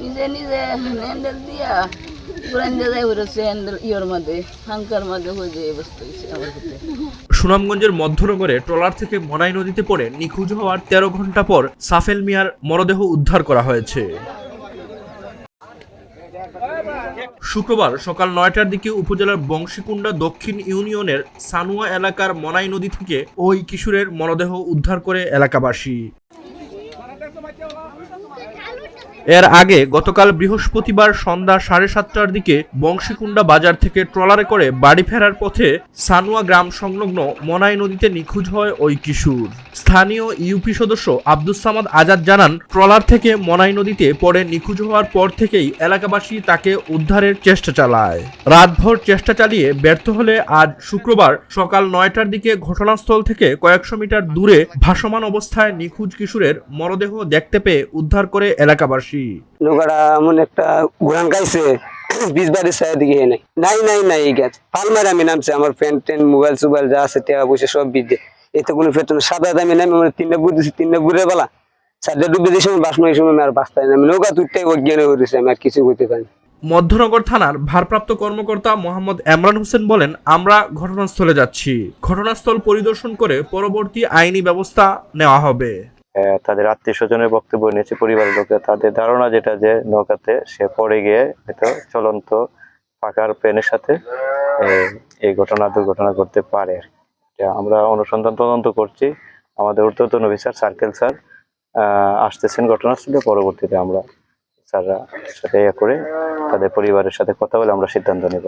নিজে নিজে হ্যান্ডেল দিয়া পুরান যায় হয়েছে হ্যান্ডেল ইয়ের মধ্যে হাঙ্কার মধ্যে হয়ে যায় অবস্থা হয়েছে আমার ক্ষেত্রে। সুনামগঞ্জের মধ্যনগরে ট্রলার থেকে মনাই নদীতে পড়ে নিখোঁজ হওয়ার ১৩ ঘন্টা পর সাফেল মিয়ার মরদেহ উদ্ধার করা হয়েছে। শুক্রবার সকাল ৯টার দিকে উপজেলার বংশীকুণ্ডা দক্ষিণ ইউনিয়নের সানুয়া এলাকার মনাই নদী থেকে ওই কিশোরের মরদেহ উদ্ধার করে এলাকাবাসী। এর আগে গতকাল বৃহস্পতিবার সন্ধ্যা ৭:৩০টার দিকে বংশীকুণ্ডা বাজার থেকে ট্রলারে করে বাড়ি ফেরার পথে সানুয়া গ্রাম সংলগ্ন মনাই নদীতে নিখোঁজ হয় ওই কিশোর। স্থানীয় ইউপি সদস্য আব্দুস সামাদ আজাদ জানান, ট্রলার থেকে মনাই নদীতে পড়ে নিখোঁজ হওয়ার পর থেকেই এলাকাবাসী তাকে উদ্ধারের চেষ্টা চালায়। রাতভর চেষ্টা চালিয়ে ব্যর্থ হলে আজ শুক্রবার সকাল ৯টার দিকে ঘটনাস্থল থেকে কয়েকশো মিটার দূরে ভাসমান অবস্থায় নিখোঁজ কিশোরের মরদেহ দেখতে পেয়ে উদ্ধার করে এলাকাবাসী। নৌকাটা এমন একটা ঘুরান গাইছে, বিশ বাড়ির সাইড দিকে নাই গেছে পালমার আমি নামছে, আমার পেন টেন মোবাইল সোবাইল যা আছে টাকা পয়সা সব বিদ্যে, এতে কোনো ফেরত না। সাদা দামি নামে আমার ৩টা বুট দিচ্ছি, 3টা বুড়ে বেলা 4টা ডুবে দিয়ে সময় বাসময় সময় আর বাঁচতাই না, আমি নৌকা তুইটাই অজ্ঞান হয়ে রয়েছে, আমি আর কিছু করতে পারি। মধ্যনগর থানার ভারপ্রাপ্ত কর্মকর্তা মোহাম্মদ এমরান হোসেন বলেন, আমরা ঘটনাস্থলে যাচ্ছি, ঘটনাস্থল পরিদর্শন করে পরবর্তী আইনি ব্যবস্থা নেওয়া হবে। তাদের আত্মীয় স্বজনের বক্তব্য নিয়েছে পরিবারের লোকের, তাদের ধারণা যেটা যে নৌকাতে সে পড়ে গিয়ে হয়তো চলন্ত পাকার পেনের সাথে এই দুর্ঘটনা করতে পারে। আমরা অনুসন্ধান তদন্ত করছি, আমাদের ঊর্ধ্বতন অফিসার সার্কেল স্যার আসতেছেন ঘটনাস্থলে, পরবর্তীতে আমরা স্যাররা সাথে করে তাদের পরিবারের সাথে কথা বলে আমরা সিদ্ধান্ত নেব।